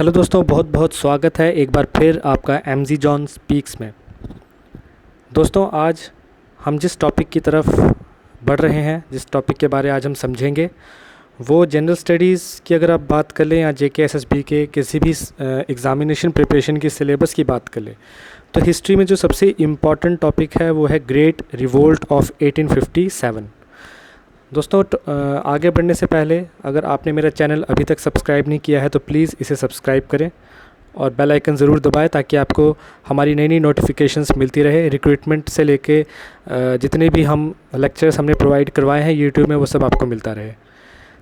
Hello दोस्तों, बहुत बहुत स्वागत है एक बार फिर आपका एमजी जॉन स्पीक्स में। दोस्तों, आज हम जिस टॉपिक की तरफ बढ़ रहे हैं, जिस टॉपिक के बारे आज हम समझेंगे, वो जनरल स्टडीज़ की अगर आप बात कर लें या जेके एसएसबी के किसी भी एग्ज़ामिनेशन प्रिपरेशन की सिलेबस की बात कर लें, तो हिस्ट्री में जो सबसे इम्पॉर्टेंट टॉपिक है वो है ग्रेट रिवोल्ट ऑफ 1857। दोस्तों, आगे बढ़ने से पहले अगर आपने मेरा चैनल अभी तक सब्सक्राइब नहीं किया है तो प्लीज़ इसे सब्सक्राइब करें और बेल आइकन ज़रूर दबाएं ताकि आपको हमारी नई नई नोटिफिकेशंस मिलती रहे। रिक्रूटमेंट से लेके जितने भी हम लेक्चर्स हमने प्रोवाइड करवाए हैं यूट्यूब में, वो सब आपको मिलता रहे।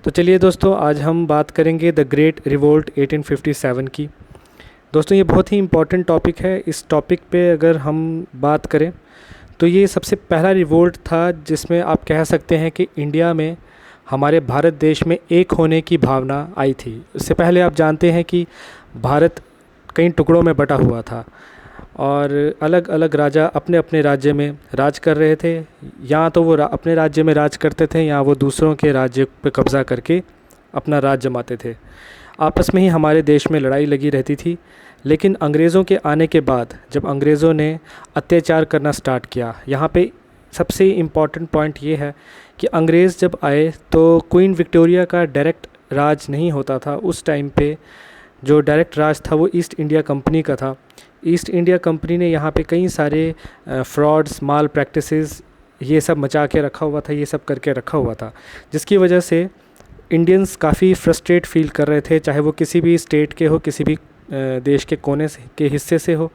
तो चलिए दोस्तों, आज हम बात करेंगे द ग्रेट रिवोल्ट 1857 की। दोस्तों, ये बहुत ही इम्पॉर्टेंट टॉपिक है। इस टॉपिक पे अगर हम बात करें तो ये सबसे पहला रिवोल्ट था जिसमें आप कह सकते हैं कि इंडिया में, हमारे भारत देश में एक होने की भावना आई थी। इससे पहले आप जानते हैं कि भारत कई टुकड़ों में बटा हुआ था और अलग अलग राजा अपने अपने राज्य में राज कर रहे थे। या तो वो अपने राज्य में राज करते थे या वो दूसरों के राज्य पर कब्ज़ा करके अपना राज जमाते थे। आपस में ही हमारे देश में लड़ाई लगी रहती थी। लेकिन अंग्रेज़ों के आने के बाद जब अंग्रेज़ों ने अत्याचार करना स्टार्ट किया, यहाँ पे सबसे इम्पॉर्टेंट पॉइंट ये है कि अंग्रेज़ जब आए तो क्वीन विक्टोरिया का डायरेक्ट राज नहीं होता था। उस टाइम पे जो डायरेक्ट राज था वो ईस्ट इंडिया कंपनी का था। ईस्ट इंडिया कंपनी ने यहाँ पे कई सारे फ्रॉड्स, माल प्रैक्टिसेस, ये सब मचा के रखा हुआ था, ये सब करके रखा हुआ था, जिसकी वजह से इंडियंस काफ़ी फ्रस्ट्रेट फील कर रहे थे। चाहे वो किसी भी स्टेट के हो, किसी भी देश के कोने से के हिस्से से हो,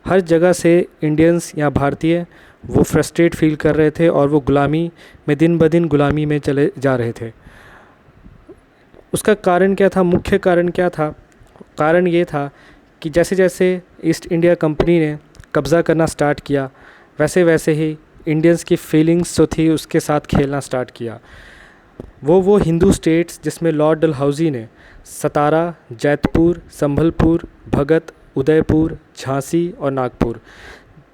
हर जगह से इंडियंस या भारतीय वो फ्रस्ट्रेट फील कर रहे थे और वो गुलामी में, दिन ब दिन गुलामी में चले जा रहे थे। उसका कारण क्या था? मुख्य कारण क्या था? कारण ये था कि जैसे जैसे ईस्ट इंडिया कंपनी ने कब्ज़ा करना स्टार्ट किया, वैसे वैसे ही इंडियंस की फीलिंग्स जो थी उसके साथ खेलना स्टार्ट किया। वो हिंदू स्टेट्स जिसमें लॉर्ड डलहौजी ने सतारा, जैतपुर, संभलपुर, भगत, उदयपुर, झांसी और नागपुर,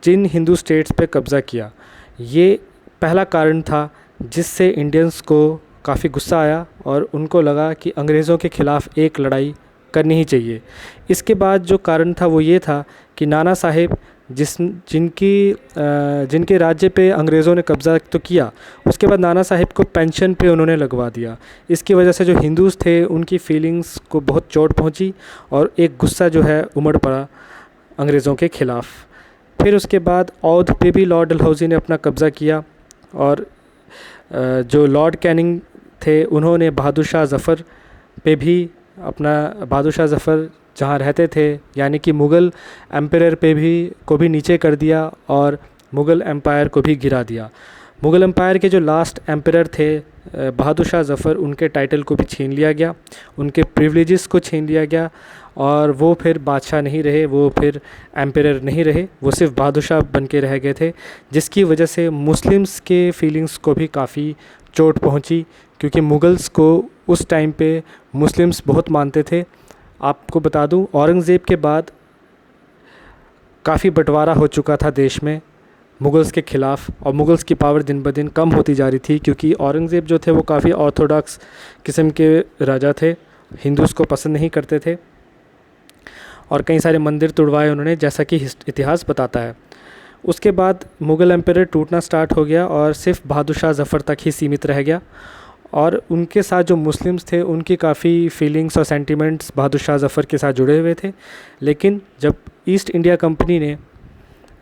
जिन हिंदू स्टेट्स पे कब्ज़ा किया, ये पहला कारण था जिससे इंडियंस को काफ़ी गुस्सा आया और उनको लगा कि अंग्रेज़ों के ख़िलाफ़ एक लड़ाई करनी ही चाहिए। इसके बाद जो कारण था वो ये था कि नाना साहेब जिनके राज्य पे अंग्रेज़ों ने कब्ज़ा तो किया, उसके बाद नाना साहिब को पेंशन पे उन्होंने लगवा दिया। इसकी वजह से जो हिंदूज़ थे उनकी फीलिंग्स को बहुत चोट पहुंची और एक गुस्सा जो है उमड़ पड़ा अंग्रेज़ों के ख़िलाफ़। फिर उसके बाद औध पे भी लॉर्ड डलहौजी ने अपना कब्ज़ा किया और जो लॉर्ड कैनिंग थे उन्होंने बहादुर शाह ज़फ़र पे भी अपना, बहादुर शाह ज़फ़र जहाँ रहते थे यानी कि मुग़ल एम्पायर पे भी को भी नीचे कर दिया और मुग़ल एम्पायर को भी गिरा दिया। मुग़ल एम्पायर के जो लास्ट एम्पायर थे बहादुर शाह ज़फ़र, उनके टाइटल को भी छीन लिया गया, उनके प्रिविलेजेस को छीन लिया गया और वो फिर बादशाह नहीं रहे, वो फिर एम्पायर नहीं रहे, वो सिर्फ बहादुर शाह बन के रह गए थे, जिसकी वजह से मुस्लिम्स के फीलिंग्स को भी काफ़ी चोट पहुँची, क्योंकि मुग़ल्स को उस टाइम पे मुस्लिम्स बहुत मानते थे। आपको बता दूं, औरंगज़ेब के बाद काफ़ी बंटवारा हो चुका था देश में मुग़ल्स के ख़िलाफ़ और मुग़ल्स की पावर दिन ब दिन कम होती जा रही थी, क्योंकि औरंगज़ेब जो थे वो काफ़ी ऑर्थोडॉक्स किस्म के राजा थे, हिंदूज़ को पसंद नहीं करते थे और कई सारे मंदिर तुड़वाए उन्होंने, जैसा कि इतिहास बताता है। उसके बाद मुग़ल एम्पायर टूटना स्टार्ट हो गया और सिर्फ बहादुर शाह ज़फ़र तक ही सीमित रह गया और उनके साथ जो मुस्लिम्स थे उनकी काफ़ी फीलिंग्स और सेंटिमेंट्स बहादुर शाह ज़फ़र के साथ जुड़े हुए थे। लेकिन जब ईस्ट इंडिया कंपनी ने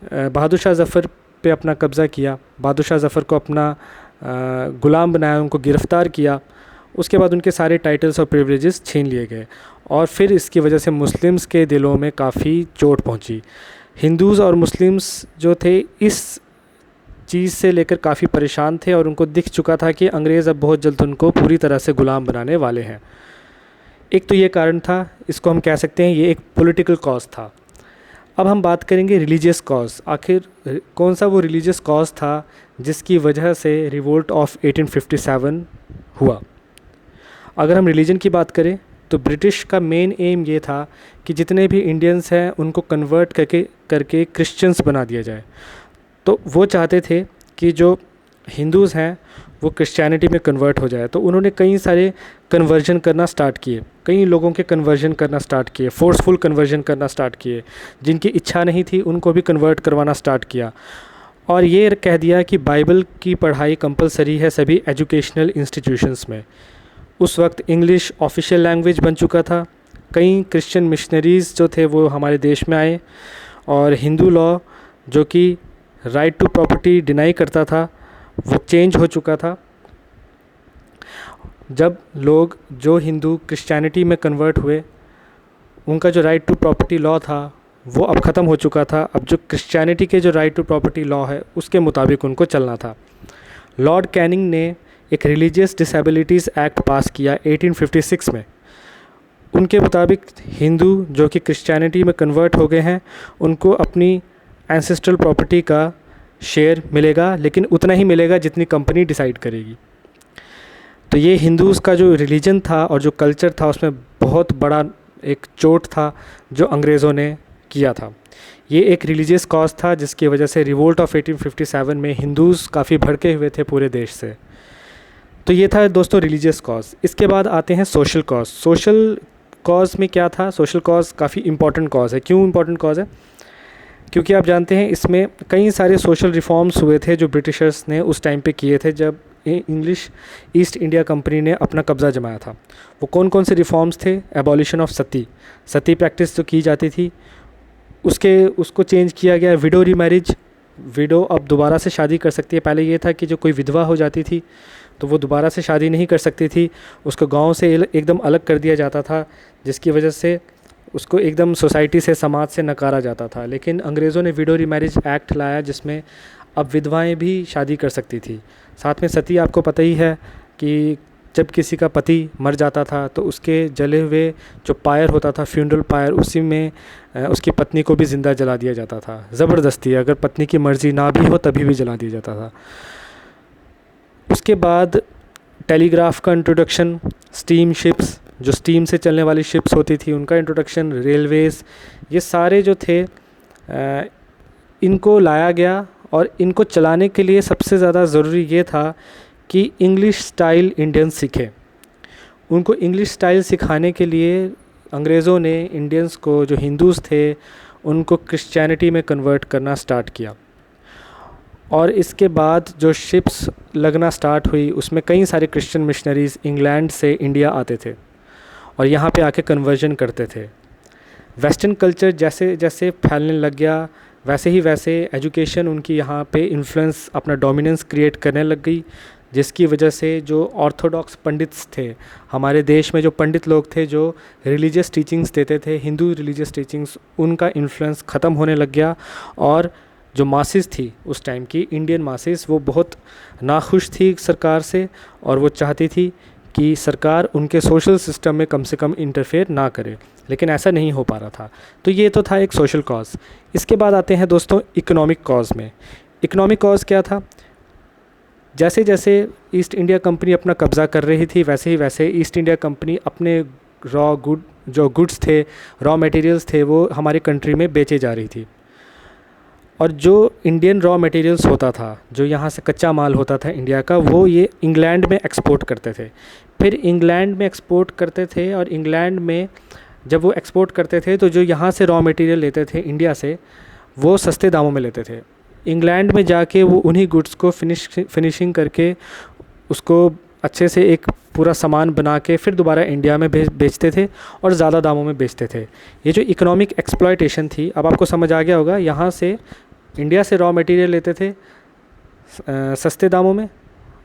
बहादुर शाह ज़फ़र पे अपना कब्ज़ा किया, बहादुर शाह ज़फ़र को अपना ग़ुलाम बनाया, उनको गिरफ़्तार किया, उसके बाद उनके सारे टाइटल्स और प्रिविलेजेस छीन लिए गए और फिर इसकी वजह से मुस्लिम्स के दिलों में काफ़ी चोट पहुँची। हिंदूज़ और मुस्लिम्स जो थे इस चीज़ से लेकर काफ़ी परेशान थे और उनको दिख चुका था कि अंग्रेज़ अब बहुत जल्द उनको पूरी तरह से ग़ुलाम बनाने वाले हैं। एक तो ये कारण था, इसको हम कह सकते हैं ये एक पॉलिटिकल कॉज था। अब हम बात करेंगे रिलीजियस कॉज। आखिर कौन सा वो रिलीजियस कॉज था जिसकी वजह से रिवोल्ट ऑफ 1857 हुआ? अगर हम रिलीजन की बात करें तो ब्रिटिश का मेन एम ये था कि जितने भी इंडियंस हैं उनको कन्वर्ट करके क्रिश्चियंस बना दिया जाए। तो वो चाहते थे कि जो हिंदूज़ हैं वो क्रिश्चियनिटी में कन्वर्ट हो जाए, तो उन्होंने कई सारे कन्वर्जन करना स्टार्ट किए, कई लोगों के कन्वर्जन करना स्टार्ट किए, फोर्सफुल कन्वर्जन करना स्टार्ट किए, जिनकी इच्छा नहीं थी उनको भी कन्वर्ट करवाना स्टार्ट किया। और ये कह दिया कि बाइबल की पढ़ाई कंपलसरी है सभी एजुकेशनल इंस्टीट्यूशंस में। उस वक्त इंग्लिश ऑफिशियल लैंग्वेज बन चुका था, कई क्रिश्चियन मिशनरीज़ जो थे वो हमारे देश में आए, और हिंदू लॉ जो कि राइट टू प्रॉपर्टी डिनाई करता था वो चेंज हो चुका था। जब लोग जो हिंदू क्रिश्चियनिटी में कन्वर्ट हुए, उनका जो राइट टू प्रॉपर्टी लॉ था वो अब ख़त्म हो चुका था। अब जो क्रिश्चियनिटी के जो राइट टू प्रॉपर्टी लॉ है उसके मुताबिक उनको चलना था। लॉर्ड कैनिंग ने एक रिलीजियस डिसेबिलिटीज़ एक्ट पास किया 1856 में। उनके मुताबिक हिंदू जो कि क्रिश्चियनिटी में कन्वर्ट हो गए हैं उनको अपनी एंसेस्ट्रल प्रॉपर्टी का शेयर मिलेगा, लेकिन उतना ही मिलेगा जितनी कंपनी डिसाइड करेगी। तो ये हिंदूज़ का जो रिलीजन था और जो कल्चर था उसमें बहुत बड़ा एक चोट था जो अंग्रेज़ों ने किया था। ये एक रिलीजियस कॉज था जिसकी वजह से रिवोल्ट ऑफ 1857 में हिंदूज़ काफ़ी भड़के हुए थे पूरे देश से। तो ये था दोस्तों रिलीजियस कॉज। इसके बाद आते हैं सोशल कॉज। सोशल कॉज में क्या था? सोशल कॉज काफ़ी इंपॉर्टेंट कॉज है। क्यों इंपॉर्टेंट कॉज है? क्योंकि आप जानते हैं इसमें कई सारे सोशल रिफॉर्म्स हुए थे जो ब्रिटिशर्स ने उस टाइम पे किए थे जब इंग्लिश ईस्ट इंडिया कंपनी ने अपना कब्ज़ा जमाया था। वो कौन कौन से रिफॉर्म्स थे? एबॉलिशन ऑफ सती प्रैक्टिस जो की जाती थी उसको चेंज किया गया। विडो रीमैरिज, विडो अब दोबारा से शादी कर सकती है। पहले ये था कि जो कोई विधवा हो जाती थी तो वो दोबारा से शादी नहीं कर सकती थी, उसको गांव से एकदम अलग कर दिया जाता था, जिसकी वजह से उसको एकदम सोसाइटी से, समाज से नकारा जाता था। लेकिन अंग्रेज़ों ने विडो रीमैरिज एक्ट लाया जिसमें अब विधवाएं भी शादी कर सकती थी। साथ में सती, आपको पता ही है कि जब किसी का पति मर जाता था तो उसके जले हुए जो पायर होता था, फ्यूनरल पायर, उसी में उसकी पत्नी को भी ज़िंदा जला दिया जाता था। ज़बरदस्ती, अगर पत्नी की मर्ज़ी ना भी हो तभी भी जला दिया जाता था। उसके बाद टेलीग्राफ का इंट्रोडक्शन, स्टीम शिप्स, जो स्टीम से चलने वाली शिप्स होती थी उनका इंट्रोडक्शन, रेलवेज़, ये सारे जो थे इनको लाया गया। और इनको चलाने के लिए सबसे ज़्यादा ज़रूरी ये था कि इंग्लिश स्टाइल इंडियंस सीखें। उनको इंग्लिश स्टाइल सिखाने के लिए अंग्रेज़ों ने इंडियंस को, जो हिंदूज़ थे, उनको क्रिश्चियनिटी में कन्वर्ट करना स्टार्ट किया। और इसके बाद जो शिप्स लगना स्टार्ट हुई उसमें कई सारे क्रिश्चियन मिशनरीज़ इंग्लैंड से इंडिया आते थे और यहाँ पे आके कन्वर्जन करते थे। वेस्टर्न कल्चर जैसे जैसे फैलने लग गया वैसे ही वैसे एजुकेशन उनकी यहाँ पे इन्फ्लुएंस, अपना डोमिनेंस क्रिएट करने लग गई, जिसकी वजह से जो ऑर्थोडॉक्स पंडित्स थे हमारे देश में, जो पंडित लोग थे जो रिलीजियस टीचिंग्स देते थे, हिंदू रिलीजियस टीचिंग्स, उनका इन्फ्लुएंस ख़त्म होने लग गया। और जो मासेस थी उस टाइम की, इंडियन मासेस, वो बहुत नाखुश थी सरकार से और वो चाहती थी कि सरकार उनके सोशल सिस्टम में कम से कम इंटरफेयर ना करे, लेकिन ऐसा नहीं हो पा रहा था। तो ये तो था एक सोशल कॉज। इसके बाद आते हैं दोस्तों इकोनॉमिक कॉज में। इकोनॉमिक कॉज क्या था? जैसे जैसे ईस्ट इंडिया कंपनी अपना कब्ज़ा कर रही थी वैसे ही वैसे ईस्ट इंडिया कंपनी अपने जो गुड्स थे, रॉ मटेरियल्स थे, वो हमारी कंट्री में बेचे जा रही थी। और जो इंडियन रॉ मटेरियल्स होता था, जो यहाँ से कच्चा माल होता था इंडिया का, वो ये इंग्लैंड में एक्सपोर्ट करते थे। फिर इंग्लैंड में एक्सपोर्ट करते थे और इंग्लैंड में जब वो एक्सपोर्ट करते थे तो जो यहाँ से रॉ मटेरियल लेते थे इंडिया से, वो सस्ते दामों में लेते थे। इंग्लैंड में जाके वो उन्हीं गुड्स को फिनिशिंग करके उसको अच्छे से एक पूरा सामान बना के फिर दोबारा इंडिया में बेचते थे और ज़्यादा दामों में बेचते थे। ये जो इकोनॉमिक एक्सप्लॉयटेशन थी, अब आपको समझ आ गया होगा। यहाँ से इंडिया से रॉ मटेरियल लेते थे सस्ते दामों में,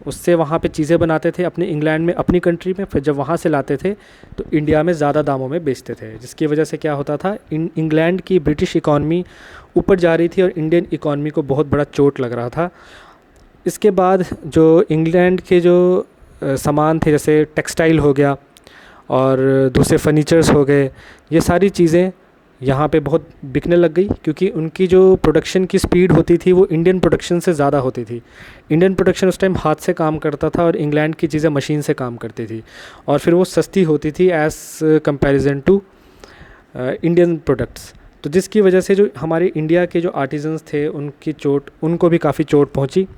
उससे वहाँ पे चीज़ें बनाते थे अपने इंग्लैंड में, अपनी कंट्री में, फिर जब वहाँ से लाते थे तो इंडिया में ज़्यादा दामों में बेचते थे, जिसकी वजह से क्या होता था, इंग्लैंड की ब्रिटिश इकॉनमी ऊपर जा रही थी और इंडियन इकॉनमी को बहुत बड़ा चोट लग रहा था। इसके बाद जो इंग्लैंड के जो सामान थे, जैसे टेक्सटाइल हो गया और दूसरे फर्नीचर्स हो गए, ये सारी चीज़ें यहाँ पे बहुत बिकने लग गई, क्योंकि उनकी जो प्रोडक्शन की स्पीड होती थी वो इंडियन प्रोडक्शन से ज़्यादा होती थी। इंडियन प्रोडक्शन उस टाइम हाथ से काम करता था और इंग्लैंड की चीज़ें मशीन से काम करती थी, और फिर वो सस्ती होती थी as comparison to Indian products. तो जिसकी वजह से जो हमारे इंडिया के जो आर्टिजन्स थे उनको भी काफ़ी चोट पहुंची।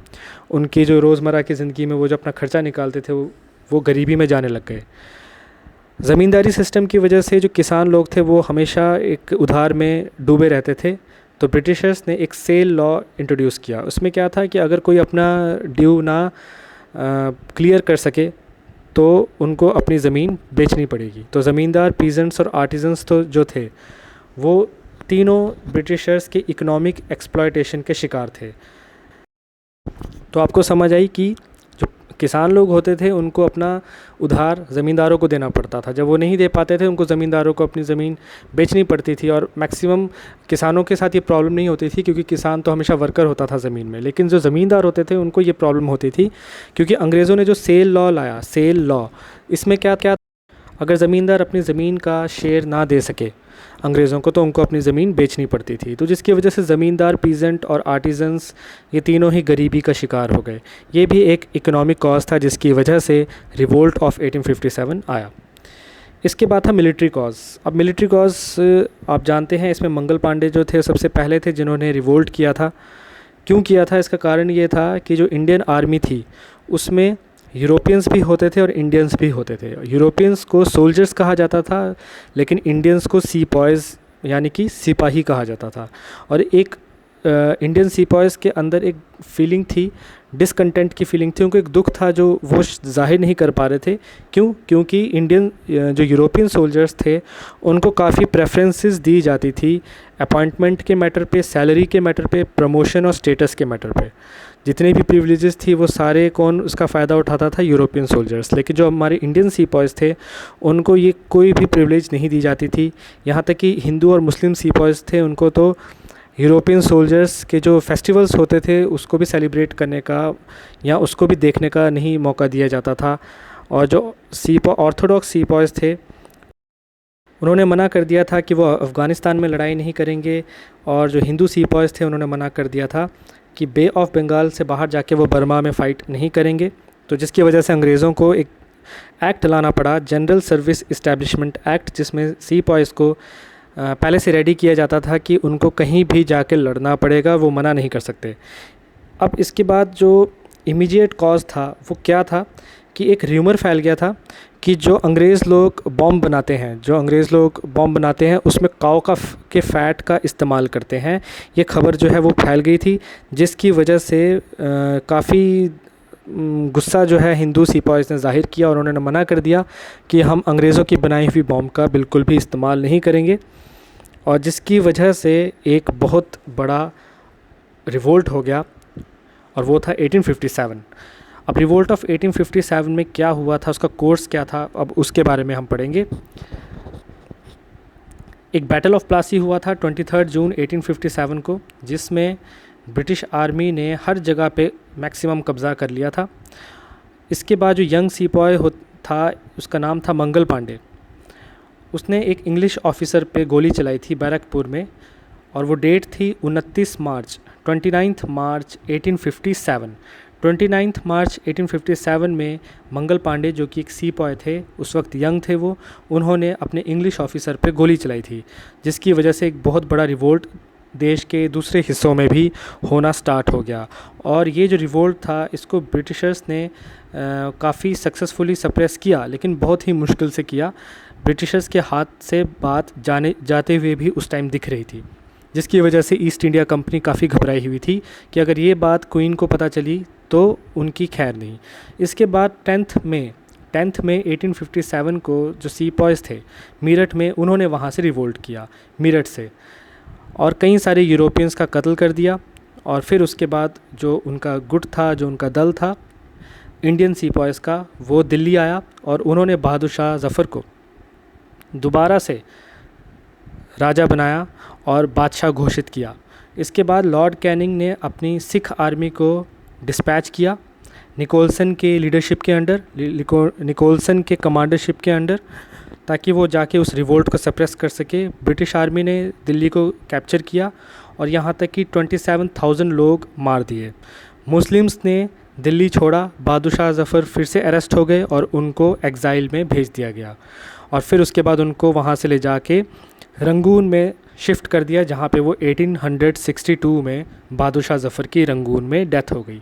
उनकी जो रोज़मर्रा की ज़िंदगी में वो जो अपना खर्चा निकालते थे वो गरीबी में जाने लग गए। ज़मींदारी सिस्टम की वजह से जो किसान लोग थे वो हमेशा एक उधार में डूबे रहते थे। तो ब्रिटिशर्स ने एक सेल लॉ इंट्रोड्यूस किया। उसमें क्या था कि अगर कोई अपना ड्यू ना क्लियर कर सके तो उनको अपनी ज़मीन बेचनी पड़ेगी। तो ज़मींदार, पीजेंट्स और आर्टिजन्स तो जो थे वो तीनों ब्रिटिशर्स के इकोनॉमिक एक्सप्लॉयटेशन के शिकार थे। तो आपको समझ आई कि जो किसान लोग होते थे उनको अपना उधार ज़मींदारों को देना पड़ता था। जब वो नहीं दे पाते थे उनको ज़मींदारों को अपनी ज़मीन बेचनी पड़ती थी। और मैक्सिमम किसानों के साथ ये प्रॉब्लम नहीं होती थी क्योंकि किसान तो हमेशा वर्कर होता था ज़मीन में, लेकिन जो ज़मींदार होते थे उनको ये प्रॉब्लम होती थी क्योंकि अंग्रेज़ों ने जो सेल लॉ लाया, सेल लॉ, इसमें क्या क्या अगर ज़मींदार अपनी ज़मीन का शेयर ना दे सके अंग्रेज़ों को तो उनको अपनी ज़मीन बेचनी पड़ती थी। तो जिसकी वजह से ज़मींदार, पीजेंट और आर्टिजन्स ये तीनों ही गरीबी का शिकार हो गए। ये भी एक इकोनॉमिक कॉज था जिसकी वजह से रिवोल्ट ऑफ 1857 आया। इसके बाद था मिलिट्री कॉज। अब मिलिट्री कॉज आप जानते हैं, इसमें मंगल पांडे जो थे सबसे पहले थे जिन्होंने रिवोल्ट किया था। क्यों किया था? इसका कारण ये था कि जो इंडियन आर्मी थी उसमें यूरोपियंस भी होते थे और इंडियंस भी होते थे। यूरोपियंस को सोल्जर्स कहा जाता था लेकिन इंडियंस को सीपॉयज़ यानी कि सिपाही कहा जाता था। और एक इंडियन सीपॉयज़ के अंदर एक फीलिंग थी, डिसकंटेंट की फीलिंग थी, उनको एक दुख था जो वो जाहिर नहीं कर पा रहे थे। क्यों? क्योंकि इंडियन जो यूरोपियन सोल्जर्स थे उनको काफ़ी प्रेफरेंसेस दी जाती थी अपॉइंटमेंट के मैटर पे, सैलरी के मैटर पे, प्रमोशन और स्टेटस के मैटर पे। जितने भी प्रिविलेजेस थी वो सारे कौन उसका फ़ायदा उठाता था? European soldiers. लेकिन जो हमारे इंडियन सीपॉयज़ थे उनको ये कोई भी प्रिविलेज नहीं दी जाती थी। यहाँ तक कि हिंदू और मुस्लिम सीपॉयज़ थे उनको तो यूरोपियन सोल्जर्स के जो फेस्टिवल्स होते थे उसको भी सेलिब्रेट करने का या उसको भी देखने का नहीं मौका दिया जाता था। और जो ऑर्थोडॉक्स सीपॉयज़ थे उन्होंने मना कर दिया था कि वो अफ़गानिस्तान में लड़ाई नहीं करेंगे। और जो हिंदू सीपॉयज़ थे उन्होंने मना कर दिया था कि बे ऑफ बंगाल से बाहर जाके वो बर्मा में फ़ाइट नहीं करेंगे। तो जिसकी वजह से अंग्रेज़ों को एक एक्ट लाना पड़ा, जनरल सर्विस इस्टेब्लिशमेंट एक्ट, जिसमें सीपॉयज़ को पहले से रेडी किया जाता था कि उनको कहीं भी जाके लड़ना पड़ेगा, वो मना नहीं कर सकते। अब इसके बाद जो इमीडिएट कॉज था वो क्या था कि एक र्यूमर फैल गया था कि जो अंग्रेज़ लोग बॉम्ब बनाते हैं उसमें काऊ के फ़ैट का इस्तेमाल करते हैं। ये खबर जो है वो फैल गई थी जिसकी वजह से काफ़ी गुस्सा जो है हिंदू सीपॉयज़ ने ज़ाहिर किया और उन्होंने मना कर दिया कि हम अंग्रेज़ों की बनाई हुई बॉम्ब का बिल्कुल भी इस्तेमाल नहीं करेंगे। और जिसकी वजह से एक बहुत बड़ा रिवोल्ट हो गया और वो था 1857। अब रिवोल्ट ऑफ 1857 में क्या हुआ था, उसका कोर्स क्या था, अब उसके बारे में हम पढ़ेंगे। एक बैटल ऑफ प्लासी हुआ था 23 जून 1857 को, जिसमें ब्रिटिश आर्मी ने हर जगह पे मैक्सिमम कब्ज़ा कर लिया था। इसके बाद जो यंग सीपॉय था उसका नाम था मंगल पांडे। उसने एक इंग्लिश ऑफिसर पे गोली चलाई थी बैरकपुर में और वो डेट थी 29 मार्च 1857। 29 मार्च 1857 में मंगल पांडे जो कि एक सीपॉय थे, उस वक्त यंग थे वो, उन्होंने अपने इंग्लिश ऑफिसर पे गोली चलाई थी जिसकी वजह से एक बहुत बड़ा रिवोल्ट देश के दूसरे हिस्सों में भी होना स्टार्ट हो गया। और ये जो रिवोल्ट था इसको ब्रिटिशर्स ने काफ़ी सक्सेसफुली सप्रेस किया, लेकिन बहुत ही मुश्किल से किया। ब्रिटिशर्स के हाथ से बात जाते हुए भी उस टाइम दिख रही थी, जिसकी वजह से ईस्ट इंडिया कंपनी काफ़ी घबराई हुई थी कि अगर ये बात क्वीन को पता चली तो उनकी खैर नहीं। इसके बाद 10th में 1857 को जो सीपॉयज़ थे मीरठ में, उन्होंने वहाँ से रिवोल्ट किया मीरठ से और कई सारे यूरोपियंस का कत्ल कर दिया। और फिर उसके बाद जो उनका गुट था, जो उनका दल था इंडियन सीपॉयज़ का, वो दिल्ली आया और उन्होंने बहादुर शाह ज़फ़र को दोबारा से राजा बनाया और बादशाह घोषित किया। इसके बाद लॉर्ड कैनिंग ने अपनी सिख आर्मी को डिस्पैच किया निकोलसन के लीडरशिप के अंडर, निकोलसन के कमांडरशिप के अंडर, ताकि वो जाके उस रिवोल्ट को सप्रेस कर सके। ब्रिटिश आर्मी ने दिल्ली को कैप्चर किया और यहाँ तक कि 27,000 लोग मार दिए। मुस्लिम्स ने दिल्ली छोड़ा, बहादुर शाह ज़फ़र फिर से अरेस्ट हो गए और उनको एग्ज़ाइल में भेज दिया गया। और फिर उसके बाद उनको वहाँ से ले जाके रंगून में शिफ्ट कर दिया, जहाँ पे वो 1862 में बहादुर शाह ज़फ़र की रंगून में डेथ हो गई।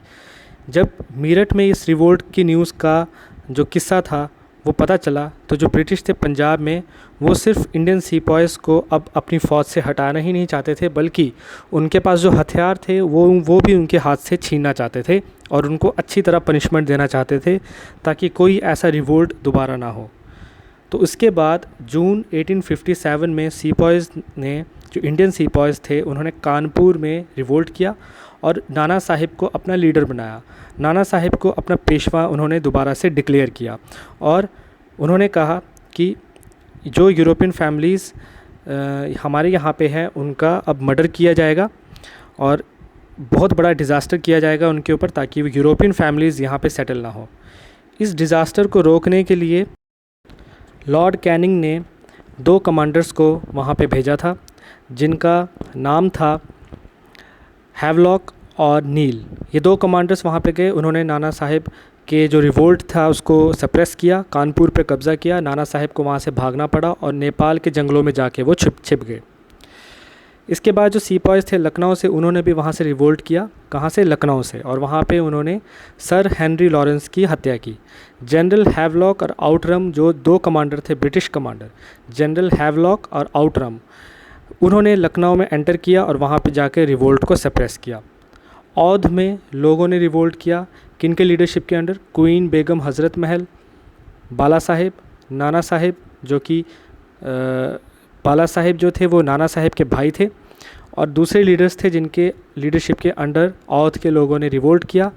जब मीरठ में इस रिवोल्ट की न्यूज़ का जो किस्सा था वो पता चला, तो जो ब्रिटिश थे पंजाब में, वो सिर्फ इंडियन सिपाहीज़ को अब अपनी फ़ौज से हटाना ही नहीं चाहते थे, बल्कि उनके पास जो हथियार थे वो भी उनके हाथ से छीनना चाहते थे और उनको अच्छी तरह पनिशमेंट देना चाहते थे, ताकि कोई ऐसा रिवोल्ट दोबारा ना हो। तो उसके बाद जून 1857 में सिपाहीज़ ने, जो इंडियन सिपाहीज़ थे, उन्होंने कानपुर में रिवोल्ट किया और नाना साहिब को अपना लीडर बनाया। नाना साहिब को अपना पेशवा उन्होंने दोबारा से डिक्लेयर किया और उन्होंने कहा कि जो यूरोपियन फैमिलीज़ हमारे यहाँ पे हैं उनका अब मर्डर किया जाएगा और बहुत बड़ा डिज़ास्टर किया जाएगा उनके ऊपर, ताकि वो यूरोपियन फैमिलीज़ यहाँ पे सेटल ना हो। इस डिज़ास्टर को रोकने के लिए लॉर्ड कैनिंग ने 2 कमांडर्स को वहाँ पे भेजा था, जिनका नाम था हैवलॉक और नील। ये 2 कमांडर्स वहाँ पे गए, उन्होंने नाना साहिब के जो रिवोल्ट था उसको सप्रेस किया, कानपुर पे कब्ज़ा किया। नाना साहिब को वहाँ से भागना पड़ा और नेपाल के जंगलों में जाके वो छिप गए। इसके बाद जो सिपाहीज़ थे लखनऊ से, उन्होंने भी वहाँ से रिवोल्ट किया। कहाँ से? लखनऊ से। और वहाँ पे उन्होंने सर हेनरी लॉरेंस की हत्या की। जनरल हैवलॉक और आउटरम, जो 2 कमांडर थे ब्रिटिश कमांडर, जनरल हैवलॉक और आउटरम, उन्होंने लखनऊ में एंटर किया और वहाँ पे जाकर रिवोल्ट को सप्रेस किया। औध में लोगों ने रिवोल्ट किया, किन के लीडरशिप के अंडर? क्वीन बेगम हज़रत महल, बाला साहिब, नाना साहिब, जो कि बाला साहिब जो थे वो नाना साहिब के भाई थे, और दूसरे लीडर्स थे जिनके लीडरशिप के अंडर औध के लोगों ने रिवोल्ट किया।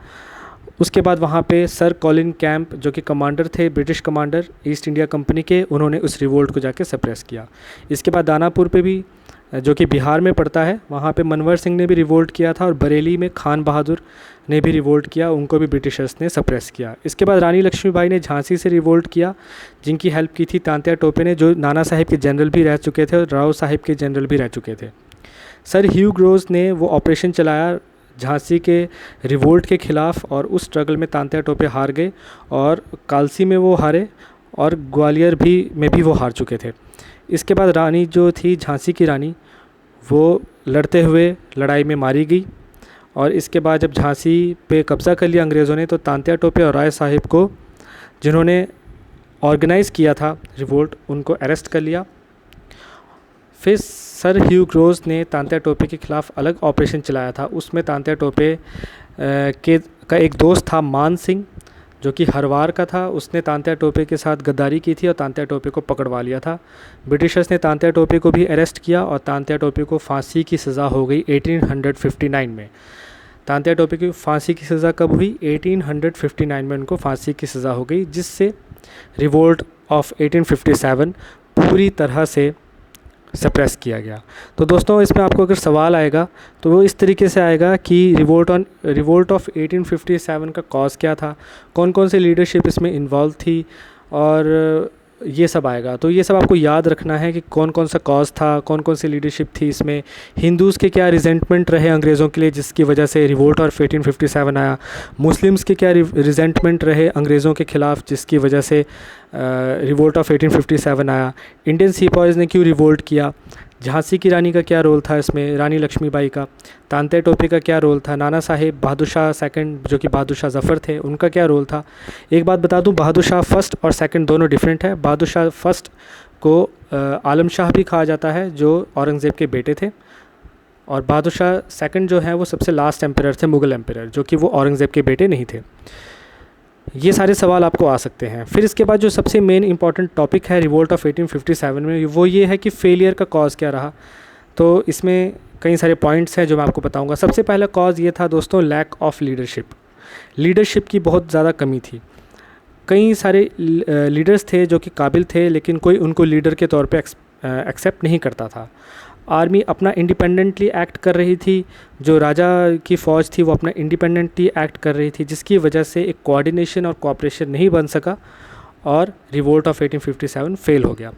उसके बाद वहाँ पे सर कॉलिन कैंप, जो कि कमांडर थे, British commander east India company के, उन्होंने उस रिवोल्ट को जाके सप्रेस किया। इसके बाद दानापुर पे भी, जो कि बिहार में पड़ता है, वहाँ पे मनवर सिंह ने भी रिवोल्ट किया था, और बरेली में खान बहादुर ने भी रिवोल्ट किया, उनको भी ब्रिटिशर्स ने सप्रेस किया। इसके बाद रानी लक्ष्मीबाई ने झांसी से रिवोल्ट किया, जिनकी हेल्प की थी तांत्या टोपे ने, जो नाना साहिब के जनरल भी रह चुके थे और राव साहिब के जनरल भी रह चुके थे। सर ह्यू ग्रोव्स ने वो ऑपरेशन चलाया झांसी के रिवोल्ट के ख़िलाफ़, और उस स्ट्रगल में तांत्या टोपे हार गए और कालसी में वो हारे और ग्वालियर में भी वो हार चुके थे। इसके बाद रानी जो थी झांसी की रानी, वो लड़ते हुए लड़ाई में मारी गई, और इसके बाद जब झांसी पे कब्ज़ा कर लिया अंग्रेज़ों ने, तो तांत्या टोपे और राय साहिब को, जिन्होंने ऑर्गेनाइज़ किया था रिवोल्ट, उनको अरेस्ट कर लिया। फिर सर ह्यू ग्रोव्स ने तांत्या टोपे के ख़िलाफ़ अलग ऑपरेशन चलाया था। उसमें तांत्या टोपे का एक दोस्त था मान सिंह, जो कि हरवार का था। उसने तांत्या टोपे के साथ गद्दारी की थी और तांत्या टोपे को पकड़वा लिया था। ब्रिटिशर्स ने तांत्या टोपे को भी अरेस्ट किया और तांत्या टोपे को फांसी की सज़ा हो गई 1859 में। तांत्या टोपे की फांसी की सज़ा कब हुई? 1859 में उनको फांसी की सज़ा हो गई, जिससे रिवोल्ट ऑफ 1857 पूरी तरह से सप्रेस किया गया। तो दोस्तों, इसमें आपको अगर सवाल आएगा तो वो इस तरीके से आएगा कि रिवोल्ट ऑफ 1857 का कॉज क्या था, कौन कौन से लीडरशिप इसमें इन्वॉल्व थी, और ये सब आएगा। तो ये सब आपको याद रखना है कि कौन कौन सा कॉज था, कौन कौन सी लीडरशिप थी इसमें, हिंदूज़ के क्या रिजेंटमेंट रहे अंग्रेज़ों के लिए जिसकी वजह से रिवोल्ट ऑफ 1857 आया, मुस्लिम्स के क्या रिजेंटमेंट रहे अंग्रेज़ों के ख़िलाफ़ जिसकी वजह से रिवोल्ट ऑफ 1857 आया, इंडियन सिपाहीज़ ने क्यों रिवोल्ट किया, झांसी की रानी का क्या रोल था इसमें, रानी लक्ष्मीबाई का, तांत्या टोपे का क्या रोल था, नाना साहिब, बहादुर शाह सेकंड जो कि बहादुर शाह ज़फ़र थे, उनका क्या रोल था। एक बात बता दूं, बहादुर शाह फर्स्ट और सेकंड दोनों डिफरेंट है। बहादुर शाह फर्स्ट को आलम शाह भी कहा जाता है, जो औरंगज़ेब के बेटे थे, और बहादुर शाह सेकंड जो है वो सबसे लास्ट एम्परर थे, मुग़ल एम्परर, जो कि वो औरंगज़ेब के बेटे नहीं थे। ये सारे सवाल आपको आ सकते हैं। फिर इसके बाद जो सबसे मेन इंपॉर्टेंट टॉपिक है रिवोल्ट ऑफ 1857 में, वो ये है कि फेलियर का कॉज क्या रहा। तो इसमें कई सारे पॉइंट्स हैं जो मैं आपको बताऊंगा। सबसे पहला कॉज ये था दोस्तों, लैक ऑफ लीडरशिप की बहुत ज़्यादा कमी थी। कई सारे लीडर्स थे जो कि काबिल थे, लेकिन कोई उनको लीडर के तौर पे एक्सेप्ट नहीं करता था। आर्मी अपना इंडिपेंडेंटली एक्ट कर रही थी, जो राजा की फ़ौज थी वो अपना इंडिपेंडेंटली एक्ट कर रही थी, जिसकी वजह से एक कोऑर्डिनेशन और कोऑपरेशन नहीं बन सका और रिवोल्ट ऑफ 1857 फेल हो गया।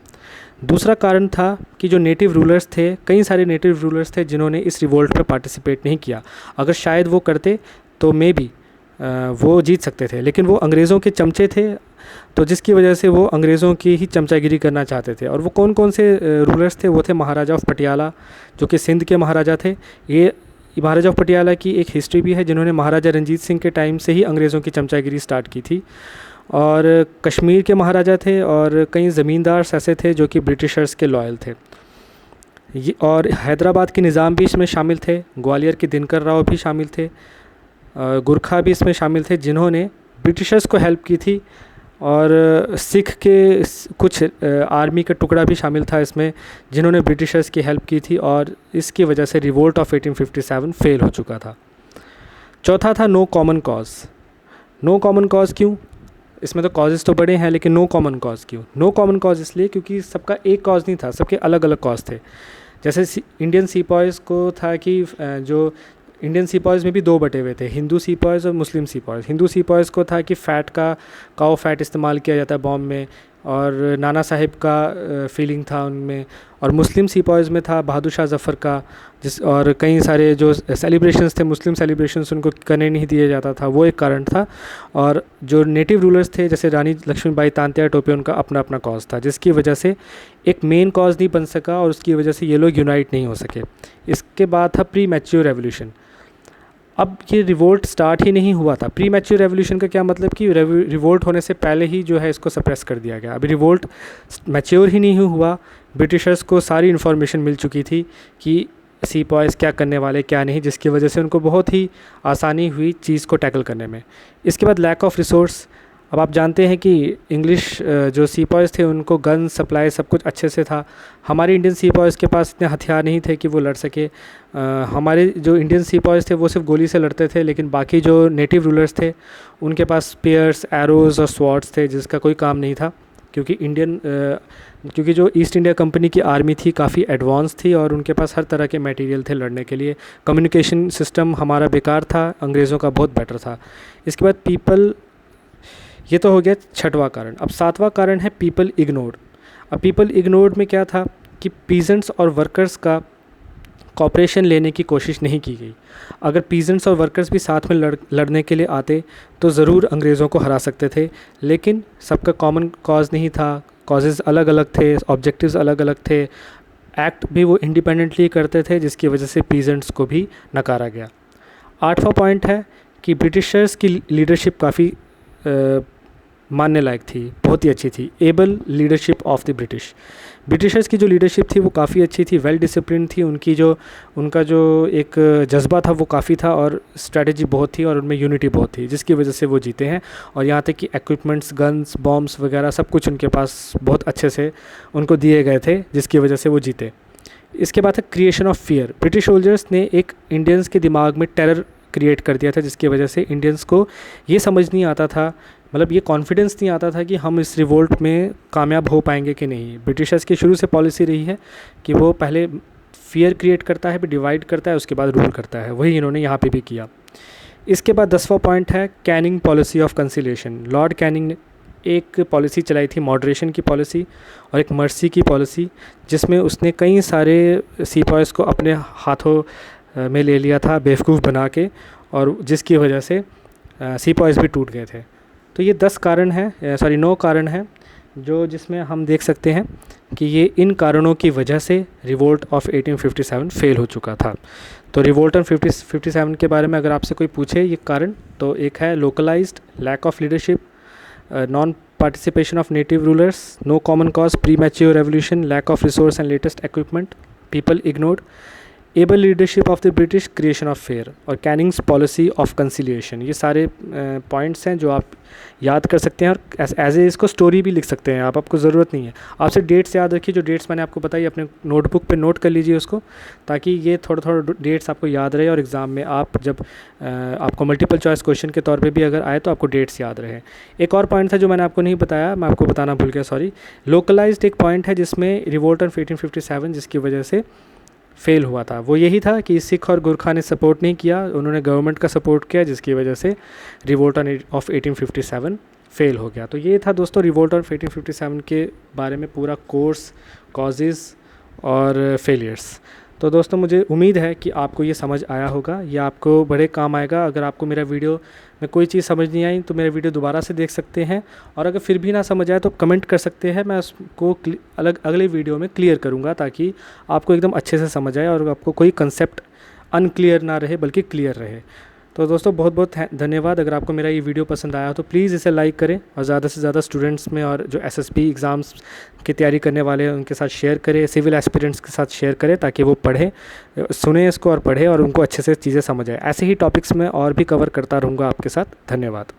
दूसरा कारण था कि जो नेटिव रूलर्स थे, कई सारे नेटिव रूलर्स थे जिन्होंने इस रिवोल्ट पर पार्टिसिपेट नहीं किया। अगर शायद वो करते तो मे बी वो जीत सकते थे, लेकिन वो अंग्रेज़ों के चमचे थे, तो जिसकी वजह से वो अंग्रेज़ों की ही चमचागिरी करना चाहते थे। और वो कौन कौन से रूलर्स थे? वो थे महाराजा ऑफ पटियाला, जो कि सिंध के महाराजा थे। ये महाराजा ऑफ पटियाला की एक हिस्ट्री भी है, जिन्होंने महाराजा रंजीत सिंह के टाइम से ही अंग्रेज़ों की चमचागिरी स्टार्ट की थी। और कश्मीर के महाराजा थे, और कई ज़मींदार ऐसे थे जो कि ब्रिटिशर्स के लॉयल थे। ये और हैदराबाद के निज़ाम भी इसमें शामिल थे, ग्वालियर के दिनकर राव भी शामिल थे, गुरखा भी इसमें शामिल थे, जिन्होंने ब्रिटिशर्स को हेल्प की थी। और सिख के कुछ आर्मी का टुकड़ा भी शामिल था इसमें, जिन्होंने ब्रिटिशर्स की हेल्प की थी, और इसकी वजह से रिवोल्ट ऑफ 1857 फेल हो चुका था। चौथा था no common cause. No common cause क्यों? इसमें तो कॉजेज़ तो बड़े हैं, लेकिन नो कॉमन कॉज क्यों? नो कॉमन कॉज इसलिए क्योंकि सबका एक कॉज नहीं था, सबके अलग अलग कॉज थे। जैसे इंडियन सीपॉयज़ को था कि जो इंडियन सीपॉयज़ में भी दो बटे हुए थे, हिंदू सीपॉयज़ और मुस्लिम सीपॉयज़। हिंदू सीपॉयज़ को था कि फ़ैट का काओ फैट इस्तेमाल किया जाता है बॉम्ब में, और नाना साहिब का फीलिंग था उनमें। और मुस्लिम सीपॉयज़ में था बहादुर शाह ज़फ़र का, और कई सारे जो सेलिब्रेशंस थे, मुस्लिम सेलिब्रेशंस, उनको करने नहीं दिया जाता था, वो एक कारण था। और जो नेटिव रूलर्स थे जैसे रानी लक्ष्मीबाई तांत्या टोपे, उनका अपना अपना कॉज था, जिसकी वजह से एक मेन कॉज नहीं बन सका, और उसकी वजह से ये लोग यूनाइट नहीं हो सके। इसके बाद था प्री मैच्योर रेवोल्यूशन। अब ये रिवोल्ट स्टार्ट ही नहीं हुआ था। प्री मैच्योर रेवोल्यूशन का क्या मतलब कि रिवोल्ट होने से पहले ही जो है इसको सप्रेस कर दिया गया। अभी रिवोल्ट मैच्योर ही नहीं हुआ, ब्रिटिशर्स को सारी इन्फॉर्मेशन मिल चुकी थी कि सीपॉयज़ क्या करने वाले क्या नहीं, जिसकी वजह से उनको बहुत ही आसानी हुई चीज़ को टैकल करने में। इसके बाद लैक ऑफ रिसोर्स। अब आप जानते हैं कि इंग्लिश जो सीपॉयज़ थे उनको गन सप्लाई सब कुछ अच्छे से था। हमारे इंडियन सीपॉयज़ के पास इतने हथियार नहीं थे कि वो लड़ सके। हमारे जो इंडियन सीपॉयज़ थे वो सिर्फ गोली से लड़ते थे, लेकिन बाकी जो नेटिव रूलर्स थे उनके पास स्पीयर्स, एरोज़ और स्वॉर्ड्स थे, जिसका कोई काम नहीं था। क्योंकि जो ईस्ट इंडिया कंपनी की आर्मी थी काफ़ी एडवांस थी, और उनके पास हर तरह के मटेरियल थे लड़ने के लिए। कम्युनिकेशन सिस्टम हमारा बेकार था, अंग्रेज़ों का बहुत बेटर था। इसके बाद पीपल, ये तो हो गया छठवां कारण। अब सातवां कारण है पीपल इग्नोर्ड। अब पीपल इग्नोर्ड में क्या था कि पीजेंट्स और वर्कर्स का कॉपरेशन लेने की कोशिश नहीं की गई। अगर पीजेंट्स और वर्कर्स भी साथ में लड़ने के लिए आते तो ज़रूर अंग्रेज़ों को हरा सकते थे, लेकिन सबका कॉमन कॉज नहीं था, कॉजेज़ अलग अलग थे, ऑब्जेक्टिव्स अलग अलग थे, एक्ट भी वो इंडिपेंडेंटली करते थे, जिसकी वजह से पीजेंट्स को भी नकारा गया। आठवां पॉइंट है कि ब्रिटिशर्स की लीडरशिप काफ़ी मानने लायक थी, बहुत ही अच्छी थी। Able leadership of the Britishers की जो लीडरशिप थी वो काफ़ी अच्छी थी, वेल डिसिप्लिन थी। उनका जो एक जज्बा था वो काफ़ी था, और स्ट्रेटजी बहुत थी, और उनमें यूनिटी बहुत थी, जिसकी वजह से वो जीते हैं। और यहाँ तक कि इक्विपमेंट्स, गन्स, बॉम्ब्स वगैरह सब कुछ उनके पास बहुत अच्छे से उनको दिए गए थे, जिसकी वजह से वो जीते। इसके बाद है creation of fear. British soldiers ने एक इंडियंस के दिमाग में टेरर क्रिएट कर दिया था, जिसकी वजह से इंडियंस को ये समझ नहीं आता था, मतलब ये कॉन्फिडेंस नहीं आता था कि हम इस रिवोल्ट में कामयाब हो पाएंगे कि नहीं। ब्रिटिशर्स की शुरू से पॉलिसी रही है कि वो पहले फियर क्रिएट करता है, फिर डिवाइड करता है, उसके बाद रूल करता है। वही इन्होंने यहाँ पे भी किया। इसके बाद 10वां पॉइंट है Canning policy of conciliation. Lord Canning ने एक पॉलिसी चलाई थी, मॉडरेशन की पॉलिसी और एक मर्सी की पॉलिसी, जिसमें उसने कई सारे सीपॉयज़ को अपने हाथों में ले लिया था बेवकूफ़ बना के, और जिसकी वजह से सीपॉयज़ भी टूट गए थे। तो ये 9 कारण हैं जिसमें हम देख सकते हैं कि ये इन कारणों की वजह से रिवोल्ट ऑफ 1857 फेल हो चुका था। तो रिवोल्ट ऑफ 57 के बारे में अगर आपसे कोई पूछे ये कारण, तो एक है localised, lack of leadership, non participation of native rulers, no common cause, premature revolution, lack of resource and latest equipment, people ignored, able leadership of the British, creation of fear, और Canning's policy of conciliation. ये सारे points हैं जो आप याद कर सकते हैं, और एज ए इसको स्टोरी भी लिख सकते हैं आप, आपको ज़रूरत नहीं है। आप सिर्फ डेट्स याद रखिए, जो डेट्स मैंने आपको बताई अपने नोटबुक पे नोट कर लीजिए उसको, ताकि ये थोड़ा डेट्स आपको याद रहे, और एग्ज़ाम में आप जब आपको मल्टीपल चॉइस क्वेश्चन के तौर पे भी अगर आए तो आपको डेट्स याद रहे। एक और पॉइंट था जो मैंने आपको नहीं बताया, मैं आपको बताना भूल गया, सॉरी। लोकलाइज्ड एक पॉइंट है जिसमें रिवोल्ट ऑफ 1857 जिसकी वजह से फेल हुआ था, वो यही था कि सिख और गुरखा ने सपोर्ट नहीं किया, उन्होंने गवर्नमेंट का सपोर्ट किया, जिसकी वजह से रिवोल्ट ऑफ 1857 फेल हो गया। तो ये था दोस्तों रिवोल्ट ऑफ 1857 के बारे में पूरा कोर्स, कॉजेज़ और फेलियर्स। तो दोस्तों मुझे उम्मीद है कि आपको ये समझ आया होगा, ये आपको बड़े काम आएगा। अगर आपको मेरा वीडियो में कोई चीज़ समझ नहीं आई तो मेरा वीडियो दोबारा से देख सकते हैं, और अगर फिर भी ना समझ आए तो कमेंट कर सकते हैं, मैं उसको अगले वीडियो में क्लियर करूँगा, ताकि आपको एकदम अच्छे से समझ आए और आपको कोई कंसेप्ट अनक्लियर ना रहे बल्कि क्लियर रहे। तो दोस्तों बहुत बहुत धन्यवाद। अगर आपको मेरा ये वीडियो पसंद आया तो प्लीज़ इसे लाइक करें, और ज़्यादा से ज़्यादा स्टूडेंट्स में और जो एसएसबी एग्ज़ाम्स की तैयारी करने वाले हैं उनके साथ शेयर करें, सिविल एस्पिरेंट्स के साथ शेयर करें, ताकि वो पढ़ें, सुने इसको और पढ़ें और उनको अच्छे से चीज़ें समझ आए। ऐसे ही टॉपिक्स में और भी कवर करता रहूँगा आपके साथ। धन्यवाद।